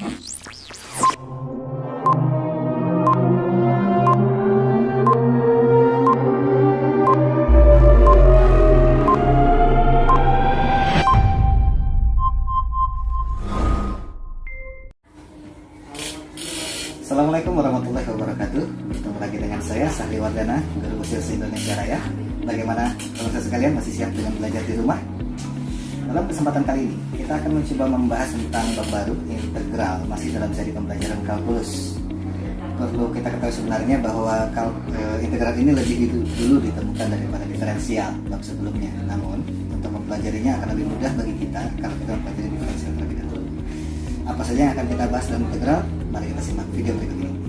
Assalamualaikum warahmatullahi wabarakatuh. Bertemu lagi dengan saya Sahli Wardana, Guru Usil Indonesia Raya. Bagaimana teman-teman sekalian, masih siap dengan belajar di rumah? Dalam kesempatan kali ini kita akan mencoba membahas tentang bab baru, integral, masih dalam seri pembelajaran kalkulus. Perlu kita ketahui sebenarnya bahwa integral ini lebih dulu ditemukan daripada diferensial bab sebelumnya. Namun untuk mempelajarinya akan lebih mudah bagi kita kalau kita mempelajari diferensial terlebih dahulu. Apa saja yang akan kita bahas dalam integral? Mari kita simak video berikut ini.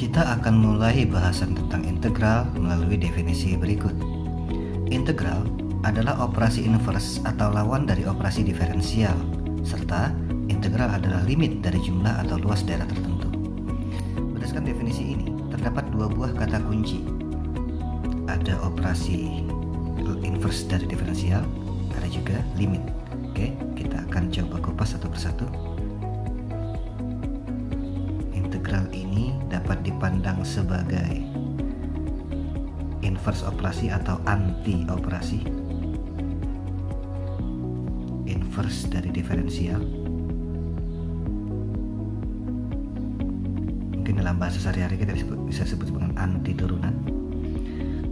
Kita akan mulai bahasan tentang integral melalui definisi berikut. Integral adalah operasi inverse atau lawan dari operasi diferensial, serta integral adalah limit dari jumlah atau luas daerah tertentu. Berdasarkan definisi ini, terdapat dua buah kata kunci. Ada operasi inverse dari diferensial, ada juga limit. Oke, kita akan coba kupas satu persatu. Integral ini dapat dipandang sebagai inverse operasi atau anti operasi. Inverse dari diferensial. Mungkin dalam bahasa sehari-hari kita bisa sebut dengan anti turunan.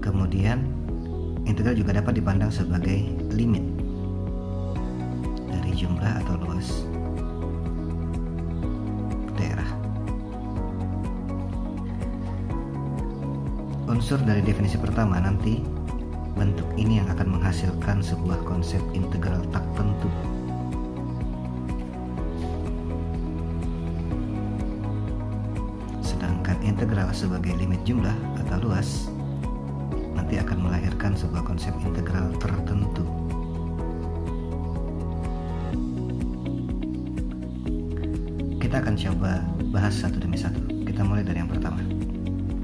Kemudian integral juga dapat dipandang sebagai limit dari jumlah atau luas daerah. Unsur dari definisi pertama nanti bentuk ini yang akan menghasilkan sebuah konsep integral tak tentu. Sedangkan integral sebagai limit jumlah atau luas nanti akan melahirkan sebuah konsep integral tertentu. Kita akan coba bahas satu demi satu. Kita mulai dari yang pertama,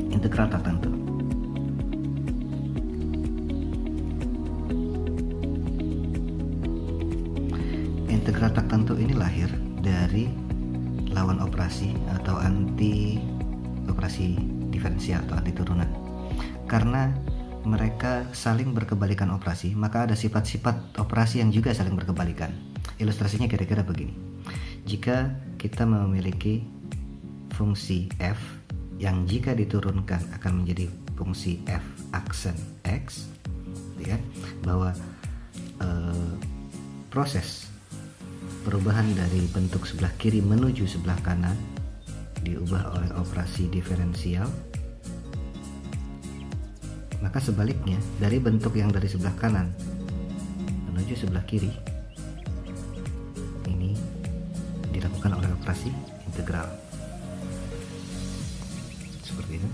integral tertentu. Integral tertentu ini lahir dari lawan operasi atau anti operasi diferensial atau anti turunan. Karena mereka saling berkebalikan operasi, maka ada sifat-sifat operasi yang juga saling berkebalikan. Ilustrasinya kira-kira begini. Jika kita memiliki fungsi f yang jika diturunkan akan menjadi fungsi f aksen x, lihat bahwa proses perubahan dari bentuk sebelah kiri menuju sebelah kanan diubah oleh operasi diferensial. Maka sebaliknya, dari bentuk yang dari sebelah kanan menuju sebelah kiri ini dilakukan oleh operasi integral. Seperti itu.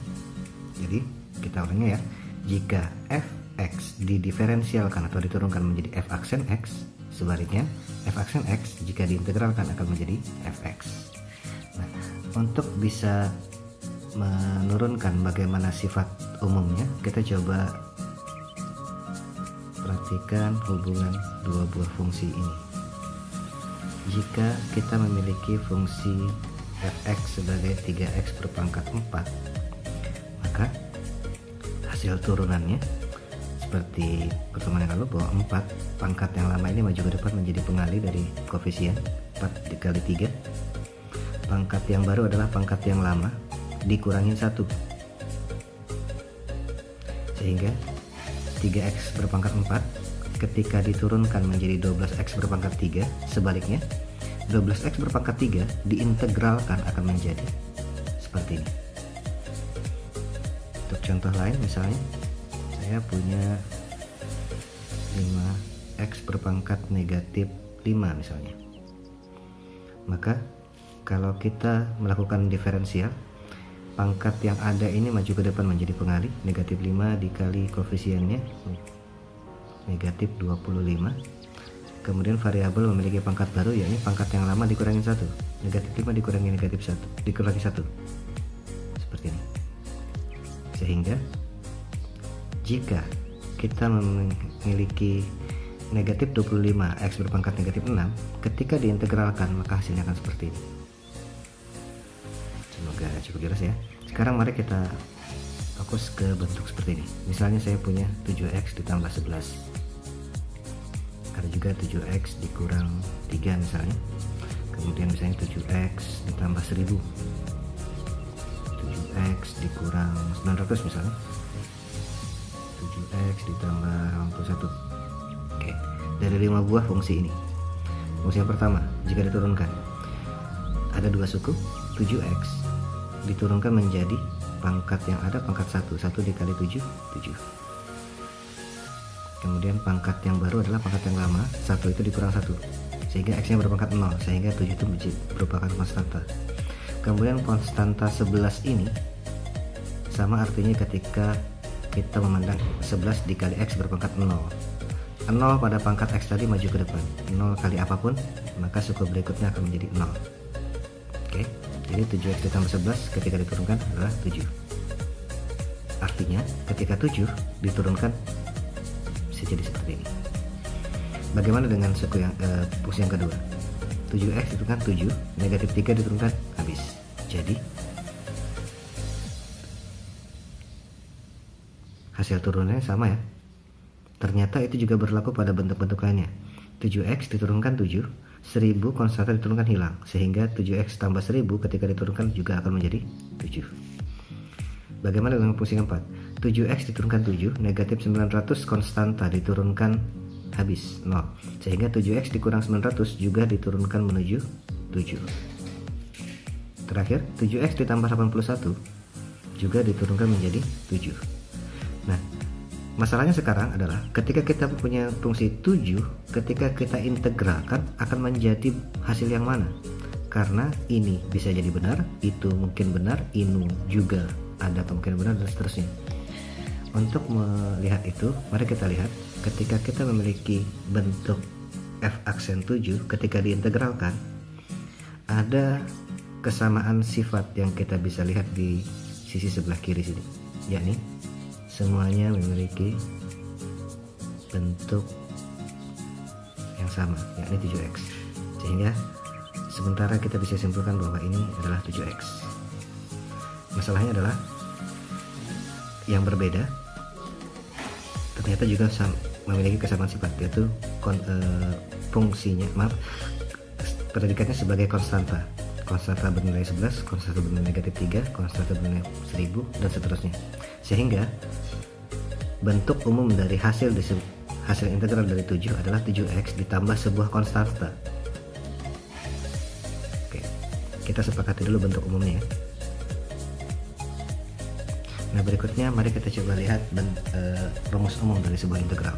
Jadi kita ulangnya ya. Jika fx didiferensialkan atau diturunkan menjadi f aksen x, sebaliknya f aksen x jika diintegralkan akan menjadi fx. Nah, untuk bisa menurunkan bagaimana sifat umumnya, kita coba perhatikan hubungan dua buah fungsi ini. Jika kita memiliki fungsi fx sebagai 3x berpangkat 4, maka hasil turunannya seperti pertemuan yang lalu bahwa 4 pangkat yang lama ini maju ke depan menjadi pengali dari koefisien 4 dikali 3. Pangkat yang baru adalah pangkat yang lama dikurangin 1, sehingga 3x berpangkat 4 ketika diturunkan menjadi 12x berpangkat 3, sebaliknya 12x berpangkat 3 diintegralkan akan menjadi seperti ini. Untuk contoh lain, misalnya saya punya 5x berpangkat negatif 5 misalnya, maka kalau kita melakukan diferensial, pangkat yang ada ini maju ke depan menjadi pengali, negatif 5 dikali koefisiennya negatif 25. Kemudian variabel memiliki pangkat baru, yakni pangkat yang lama dikurangi 1, negatif 5 dikurangi negatif 1 dikurangi 1, seperti ini. Sehingga jika kita memiliki negatif 25, X berpangkat negatif 6, ketika diintegralkan maka hasilnya akan seperti ini. Semoga cukup jelas ya. Sekarang mari kita fokus ke bentuk seperti ini. Misalnya saya punya 7X ditambah 11, ada juga 7X dikurang 3 misalnya, kemudian misalnya 7X ditambah 1000, 7X dikurang 900 misalnya, 7X ditambah 81. Oke, dari 5 buah fungsi ini, fungsi yang pertama jika diturunkan ada 2 suku, 7X diturunkan menjadi pangkat yang ada pangkat 1 dikali 7, 7. Kemudian pangkat yang baru adalah pangkat yang lama, 1 itu dikurang 1, sehingga X nya berpangkat 0, sehingga 7 itu merupakan konstanta. Kemudian konstanta 11 ini sama artinya ketika kita memandang 11 dikali X berpangkat 0. 0 pada pangkat X tadi maju ke depan, 0 kali apapun, maka suku berikutnya akan menjadi 0. Oke, jadi 7X ditambah 11 ketika diturunkan adalah 7. Artinya ketika 7 diturunkan jadi seperti ini. Bagaimana dengan suku yang fungsi yang kedua? 7X diturunkan 7, negatif 3 diturunkan habis. Jadi hasil turunannya sama ya. Ternyata itu juga berlaku pada bentuk-bentuk lainnya. 7X diturunkan 7, 1000 konstanta diturunkan hilang, sehingga 7X tambah 1000 ketika diturunkan juga akan menjadi 7. Bagaimana dengan fungsi keempat? 7X diturunkan 7, negatif 900 konstanta diturunkan habis 0, sehingga 7X dikurang 900 juga diturunkan menuju 7. Terakhir 7X ditambah 81 juga diturunkan menjadi 7. Nah, masalahnya sekarang adalah ketika kita punya fungsi 7, ketika kita integralkan akan menjadi hasil yang mana? Karena ini bisa jadi benar, itu mungkin benar, ini juga ada kemungkinan benar, dan seterusnya. Untuk melihat itu, mari kita lihat ketika kita memiliki bentuk f aksen 7, ketika diintegralkan ada kesamaan sifat yang kita bisa lihat di sisi sebelah kiri sini, yakni semuanya memiliki bentuk yang sama, yakni 7X, sehingga sementara kita bisa simpulkan bahwa ini adalah 7X. Masalahnya adalah yang berbeda ternyata juga memiliki kesamaan sifat, yaitu fungsinya, predikatnya sebagai konstanta bernilai 11, konstanta bernilai negatif 3, konstanta bernilai 1000, dan seterusnya, sehingga bentuk umum dari hasil integral dari 7 adalah 7X ditambah sebuah konstanta. Oke, kita sepakati dulu bentuk umumnya ya. Nah, berikutnya mari kita coba lihat rumus umum dari sebuah integral.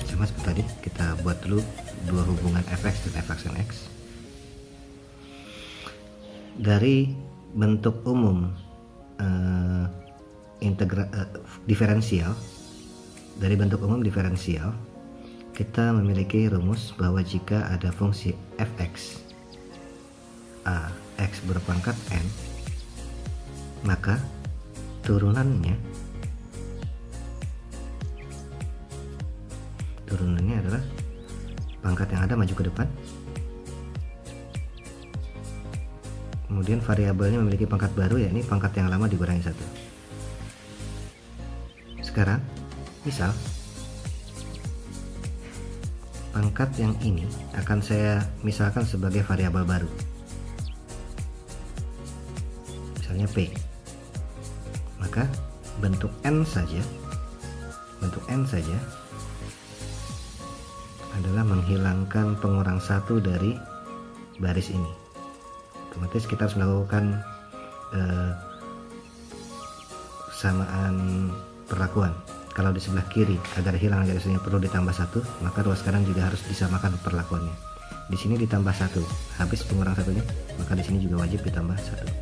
Sama seperti tadi, kita buat dulu dua hubungan fx dan f aksen x. Dari bentuk umum diferensial, dari bentuk umum diferensial kita memiliki rumus bahwa jika ada fungsi fx a X berpangkat n, maka turunannya adalah pangkat yang ada maju ke depan, kemudian variabelnya memiliki pangkat baru, yakni pangkat yang lama dikurangi 1. Sekarang misal pangkat yang ini akan saya misalkan sebagai variabel baru, misalnya P, maka bentuk N saja adalah menghilangkan pengurang 1 dari baris ini. Otomatis kita harus melakukan samaan perlakuan. Kalau di sebelah kiri agar hilang garisnya perlu ditambah 1, maka ruas kanan juga harus disamakan perlakuannya. Di sini ditambah 1, habis pengurang 1-nya, maka di sini juga wajib ditambah 1.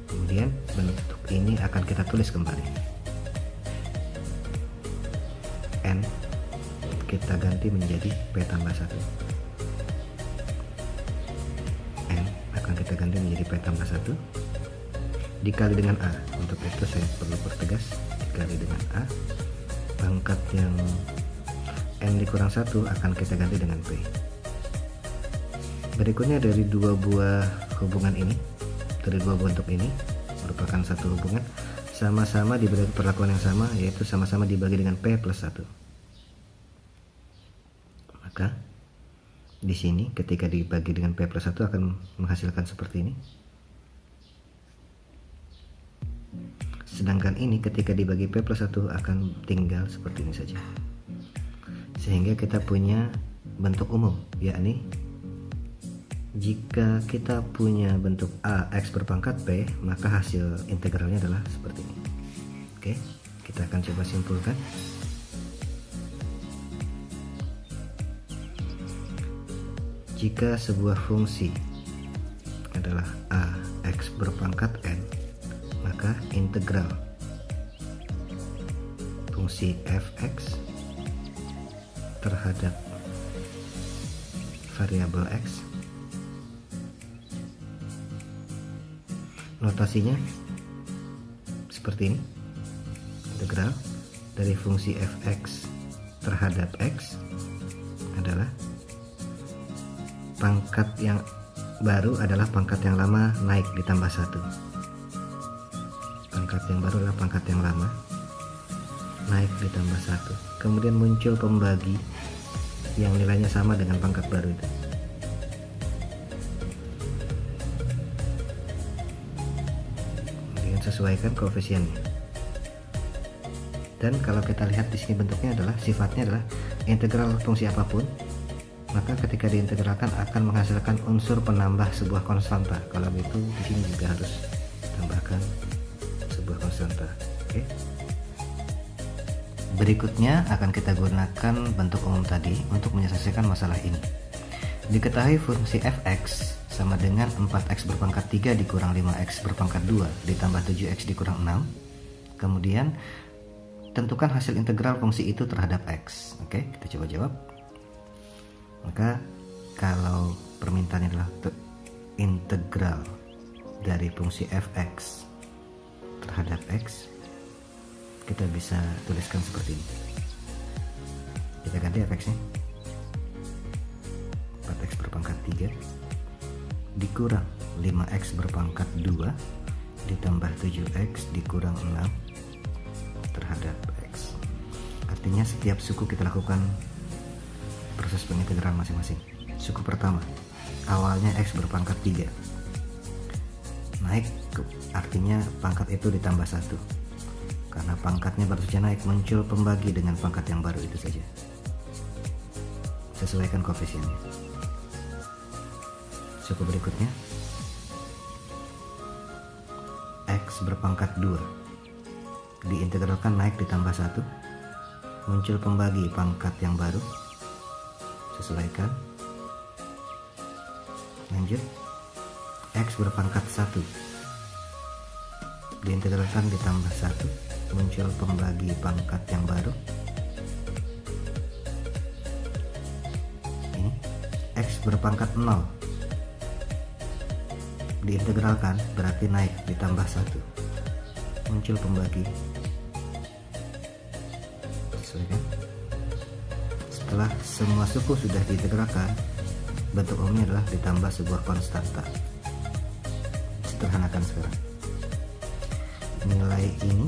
Kemudian bentuk ini akan kita tulis kembali. N kita ganti menjadi P tambah 1. N akan kita ganti menjadi P tambah 1. dikali dengan A. Untuk itu saya perlu pertegas, dikali dengan A. Pangkat yang N dikurang 1 akan kita ganti dengan P. Berikutnya dari dua buah hubungan ini, dari dua bentuk ini merupakan satu hubungan, sama-sama diberi perlakuan yang sama, yaitu sama-sama dibagi dengan P plus 1. Maka di sini ketika dibagi dengan P plus 1 akan menghasilkan seperti ini. Sedangkan ini ketika dibagi P plus 1 akan tinggal seperti ini saja. Sehingga kita punya bentuk umum, yakni jika kita punya bentuk A X berpangkat P, maka hasil integralnya adalah seperti ini. Oke, kita akan coba simpulkan. Jika sebuah fungsi adalah A X berpangkat N, maka integral fungsi f(x) terhadap variabel x, notasinya seperti ini. Integral dari fungsi f(x) terhadap x adalah pangkat yang baru adalah pangkat yang lama naik ditambah 1. Pangkat yang baru adalah pangkat yang lama naik ditambah 1. Kemudian muncul pembagi yang nilainya sama dengan pangkat baru itu. Kemudian sesuaikan koefisiennya. Dan kalau kita lihat di sini bentuknya adalah sifatnya adalah integral fungsi apapun, maka ketika diintegralkan akan menghasilkan unsur penambah sebuah konstanta. Kalau begitu di sini juga harus tambahkan sebuah konstanta. Oke. Berikutnya akan kita gunakan bentuk umum tadi untuk menyelesaikan masalah ini. Diketahui fungsi f(x) sama dengan 4x berpangkat 3 dikurang 5x berpangkat 2 ditambah 7x dikurang 6. Kemudian tentukan hasil integral fungsi itu terhadap x. Oke, kita coba jawab. Maka kalau permintaannya adalah integral dari fungsi f(x) terhadap x, kita bisa tuliskan seperti ini. Kita ganti f(x) nya 4x berpangkat 3 dikurang 5x berpangkat 2 ditambah 7x dikurang 6 terhadap x. Artinya setiap suku kita lakukan proses pengintegralan masing-masing. Suku pertama awalnya x berpangkat 3 naik artinya pangkat itu ditambah 1. Karena pangkatnya baru saja naik, muncul pembagi dengan pangkat yang baru itu saja. Sesuaikan koefisiennya. Suku berikutnya x berpangkat 2 diintegralkan naik ditambah 1, muncul pembagi pangkat yang baru. Sesuaikan. Lanjut. X berpangkat 1 diintegralkan ditambah 1, muncul pembagi pangkat yang baru. Ini X berpangkat 0 diintegralkan berarti naik ditambah 1, muncul pembagi. Sesuaikan. Setelah semua suku sudah diintegralkan, bentuk umumnya adalah ditambah sebuah konstanta. Sederhanakan sekarang. Nilai ini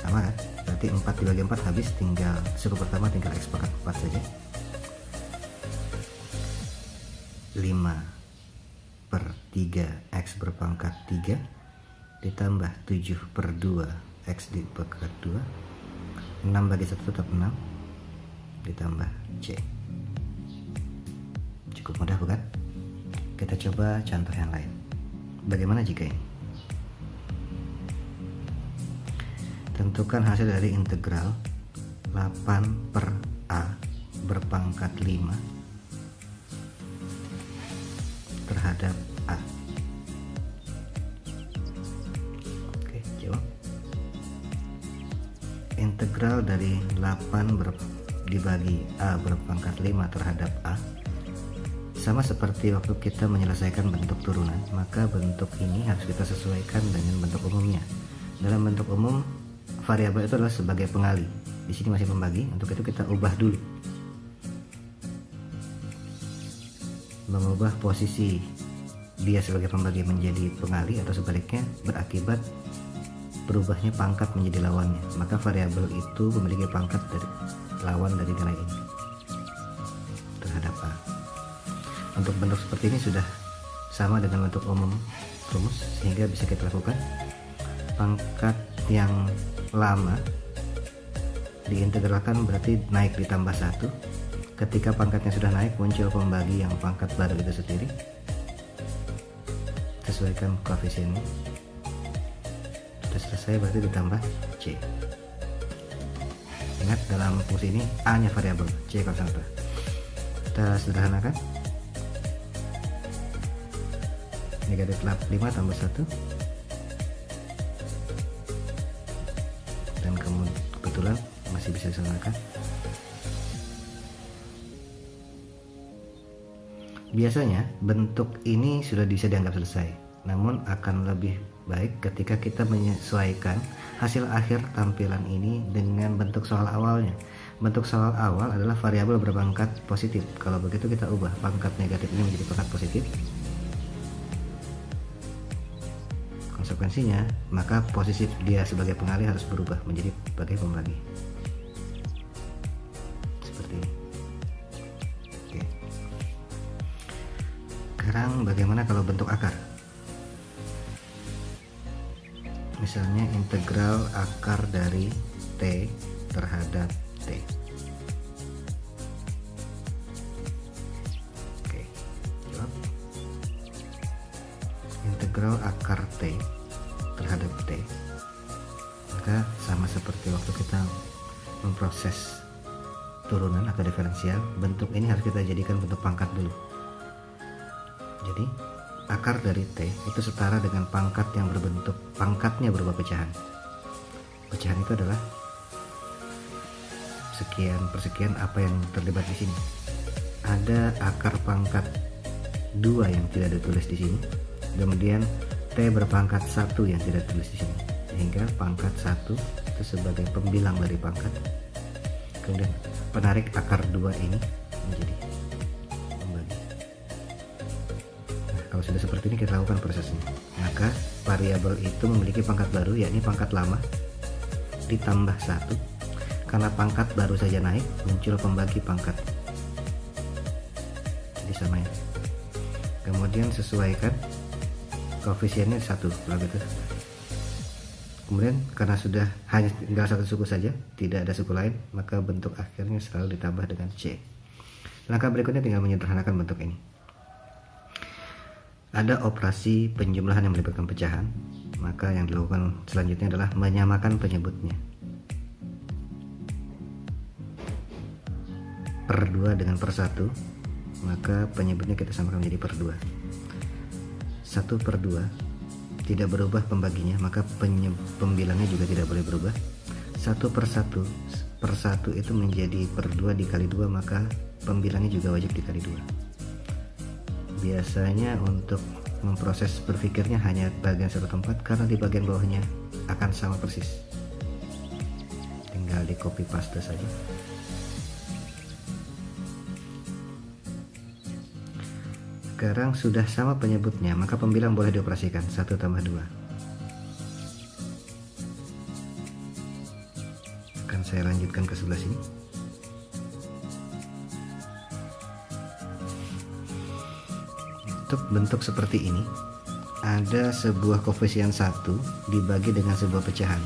sama kan? Berarti 4 dibagi 4 habis, tinggal suku pertama tinggal x pangkat 4 saja. 5/3 x berpangkat 3 ditambah 7/2 x dipangkat 2, 6 bagi 1 tetap 6 ditambah c. Cukup mudah bukan? Kita coba contoh yang lain. Bagaimana jika ini? Tentukan hasil dari integral 8/a berpangkat 5 terhadap a. Oke, jawab. Integral dari 8 dibagi a berpangkat 5 terhadap a Sama seperti waktu kita menyelesaikan bentuk turunan, maka bentuk ini harus kita sesuaikan dengan bentuk umumnya. Dalam bentuk umum, variabel itu adalah sebagai pengali. Di sini masih pembagi, untuk itu kita ubah dulu. Mengubah posisi dia sebagai pembagi menjadi pengali atau sebaliknya berakibat berubahnya pangkat menjadi lawannya. Maka variabel itu memiliki pangkat dari lawan dari nilai ini terhadap A. Untuk bentuk seperti ini sudah sama dengan bentuk umum rumus, sehingga bisa kita lakukan. Pangkat yang lama diintegralkan berarti naik ditambah 1. Ketika pangkatnya sudah naik, muncul pembagi yang pangkat baru itu sendiri. Sesuaikan koefisiennya. Sudah selesai, berarti ditambah C. Ingat, dalam fungsi ini A nya variabel, C konstanta. Kita sederhanakan. Negatif 5 tambah 1, dan kebetulan masih bisa disamakan. Biasanya bentuk ini sudah bisa dianggap selesai, namun akan lebih baik ketika kita menyesuaikan hasil akhir tampilan ini dengan bentuk soal awalnya. Bentuk soal awal adalah variabel berpangkat positif. Kalau begitu kita ubah pangkat negatif ini menjadi pangkat positif. Konsekuensinya, maka posisi dia sebagai pengali harus berubah menjadi sebagai pembagi. Seperti ini. Oke. Sekarang bagaimana kalau bentuk akar? Misalnya integral akar dari T terhadap T. Oke, jawab. Integral akar T terhadap T, maka sama seperti waktu kita memproses turunan atau diferensial, bentuk ini harus kita jadikan bentuk pangkat dulu. Jadi akar dari T itu setara dengan pangkat yang berbentuk, pangkatnya berupa pecahan. Pecahan itu adalah sekian per sekian apa yang terlibat di sini. Ada akar pangkat 2 yang tidak ditulis di sini, kemudian T berpangkat 1 yang tidak ditulis di sini, sehingga pangkat 1 itu sebagai pembilang dari pangkat. Kemudian penarik akar 2 ini menjadi pembagi. Nah, kalau sudah seperti ini kita lakukan prosesnya. Maka variabel itu memiliki pangkat baru, yakni pangkat lama ditambah 1. Karena pangkat baru saja naik, muncul pembagi pangkat. Jadi sama ya. Kemudian sesuaikan koefisiennya 1, begitu. Kemudian karena sudah hanya tinggal satu suku saja, tidak ada suku lain, maka bentuk akhirnya selalu ditambah dengan C. Langkah berikutnya tinggal menyederhanakan bentuk ini. Ada operasi penjumlahan yang melibatkan pecahan, maka yang dilakukan selanjutnya adalah menyamakan penyebutnya. Per 2 dengan per 1, maka penyebutnya kita samakan menjadi per 2. 1 per 2 tidak berubah pembaginya, maka pembilangnya juga tidak boleh berubah. 1 per 1 per 1 itu menjadi per 2 dikali 2, maka pembilangnya juga wajib dikali 2. Biasanya untuk memproses berpikirnya hanya bagian satu tempat, karena di bagian bawahnya akan sama persis. Tinggal di copy paste saja. Sekarang sudah sama penyebutnya, maka pembilang boleh dioperasikan 1 tambah 2. Akan saya lanjutkan ke sebelah sini. Untuk bentuk seperti ini, ada sebuah koefisien 1 dibagi dengan sebuah pecahan,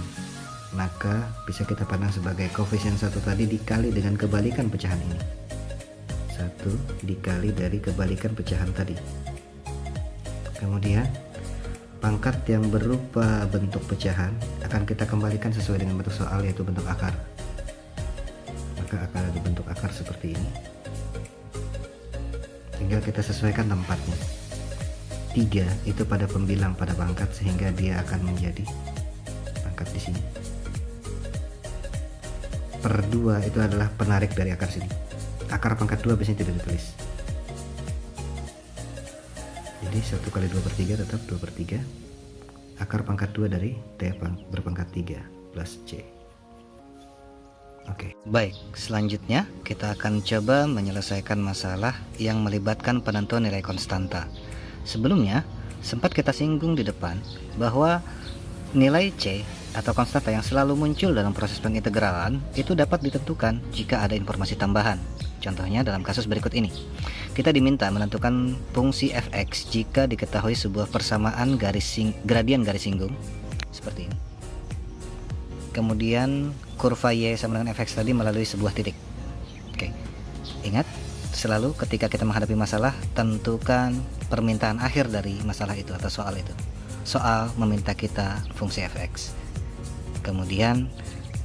maka bisa kita pandang sebagai koefisien 1 tadi dikali dengan kebalikan pecahan ini. 1 dikali dari kebalikan pecahan tadi. Kemudian pangkat yang berupa bentuk pecahan akan kita kembalikan sesuai dengan bentuk soal, yaitu bentuk akar. Maka akan ada bentuk akar seperti ini. Tinggal kita sesuaikan tempatnya. 3 itu pada pembilang pada pangkat, sehingga dia akan menjadi pangkat di sini. Per 2 itu adalah penarik dari akar sini. Akar pangkat 2 biasanya tidak ditulis. Jadi 1 kali 2/3 tetap 2/3 akar pangkat 2 dari T berpangkat 3 plus C. Oke, baik, selanjutnya kita akan coba menyelesaikan masalah yang melibatkan penentuan nilai konstanta. Sebelumnya sempat kita singgung di depan bahwa nilai C atau konstanta yang selalu muncul dalam proses pengintegralan itu dapat ditentukan jika ada informasi tambahan. Contohnya dalam kasus berikut ini, kita diminta menentukan fungsi fx jika diketahui sebuah persamaan gradien garis singgung seperti ini. Kemudian kurva y sama dengan fx tadi melalui sebuah titik. Oke, ingat selalu ketika kita menghadapi masalah, tentukan permintaan akhir dari masalah itu atau soal itu. Soal meminta kita fungsi fx. Kemudian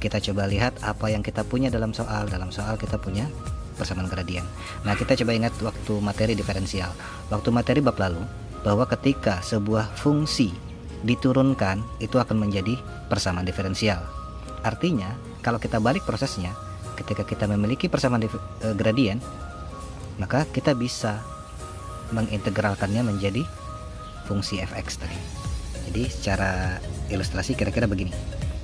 kita coba lihat apa yang kita punya dalam soal. Dalam soal kita punya persamaan gradien. Nah, kita coba ingat waktu materi diferensial, waktu materi bab lalu, bahwa ketika sebuah fungsi diturunkan itu akan menjadi persamaan diferensial. Artinya kalau kita balik prosesnya, ketika kita memiliki persamaan gradien, maka kita bisa mengintegralkannya menjadi fungsi fx tadi. Jadi secara ilustrasi kira-kira begini,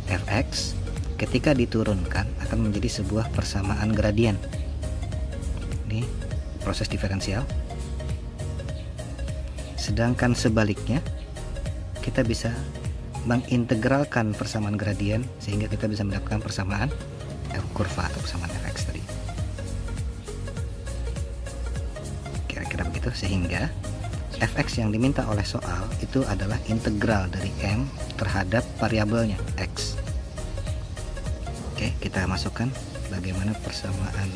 fx ketika diturunkan akan menjadi sebuah persamaan gradien. Ini proses diferensial. Sedangkan sebaliknya, kita bisa mengintegralkan persamaan gradien sehingga kita bisa mendapatkan persamaan kurva atau persamaan fx tadi. Kira-kira begitu, sehingga fx yang diminta oleh soal itu adalah integral dari m terhadap variabelnya x. Oke, kita masukkan bagaimana persamaan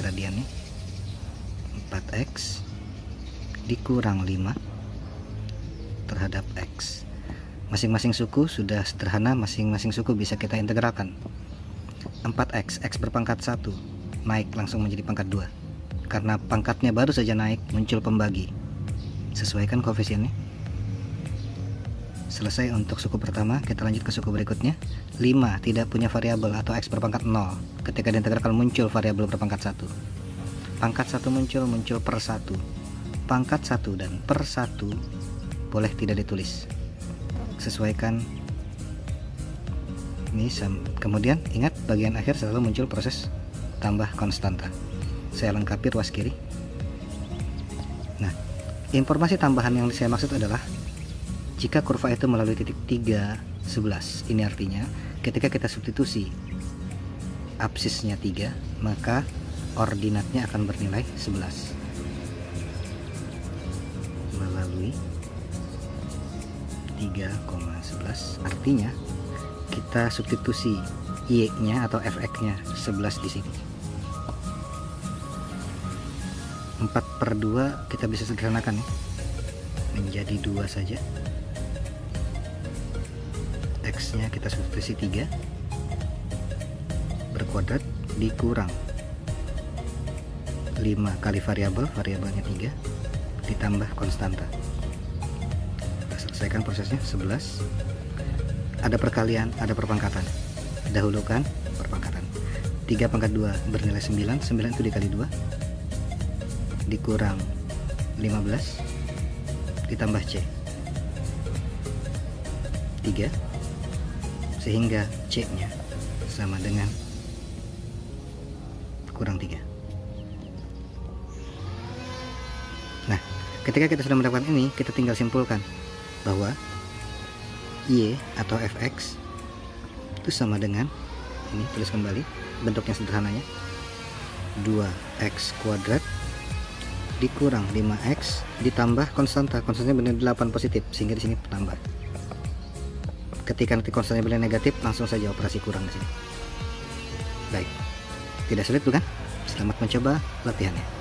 gradiennya. 4x dikurang 5 terhadap x. Masing-masing suku sudah sederhana, masing-masing suku bisa kita integralkan. 4x, x berpangkat 1 naik langsung menjadi pangkat 2. Karena pangkatnya baru saja naik, muncul pembagi. Sesuaikan koefisiennya. Selesai untuk suku pertama, kita lanjut ke suku berikutnya. 5 tidak punya variabel atau x berpangkat 0. Ketika diintegralkan muncul variabel berpangkat 1. Pangkat 1 muncul per 1. Pangkat 1 dan per 1 boleh tidak ditulis. Sesuaikan ini. Kemudian ingat bagian akhir selalu muncul proses tambah konstanta. Saya lengkapi ruas kiri. Nah, informasi tambahan yang saya maksud adalah jika kurva itu melalui titik 3, 11. Ini artinya ketika kita substitusi absisnya 3, maka ordinatnya akan bernilai 11 melalui 3,11. Artinya kita substitusi y nya atau fx nya 11 di sini. 4/2 kita bisa sederhanakan ya, menjadi 2 saja. X nya kita substitusi 3 berkuadrat dikurang 5 kali variabelnya 3 ditambah konstanta. Kita selesaikan prosesnya. 11 ada perkalian, ada perpangkatan. Dahulukan perpangkatan. 3 pangkat 2 bernilai 9. 9 itu dikali 2 dikurang 15 ditambah C 3, sehingga C nya sama dengan kurang 3. Nah, ketika kita sudah mendapatkan ini, kita tinggal simpulkan bahwa y atau fx itu sama dengan ini, tulis kembali bentuknya sederhananya, 2x kuadrat dikurang 5x ditambah konstanta. Konstantanya bernilai 8 positif, sehingga di sini tambah. Ketika nanti konstantanya bernilai negatif, langsung saja operasi kurang di sini. Baik, tidak sulit bukan? Selamat mencoba latihannya.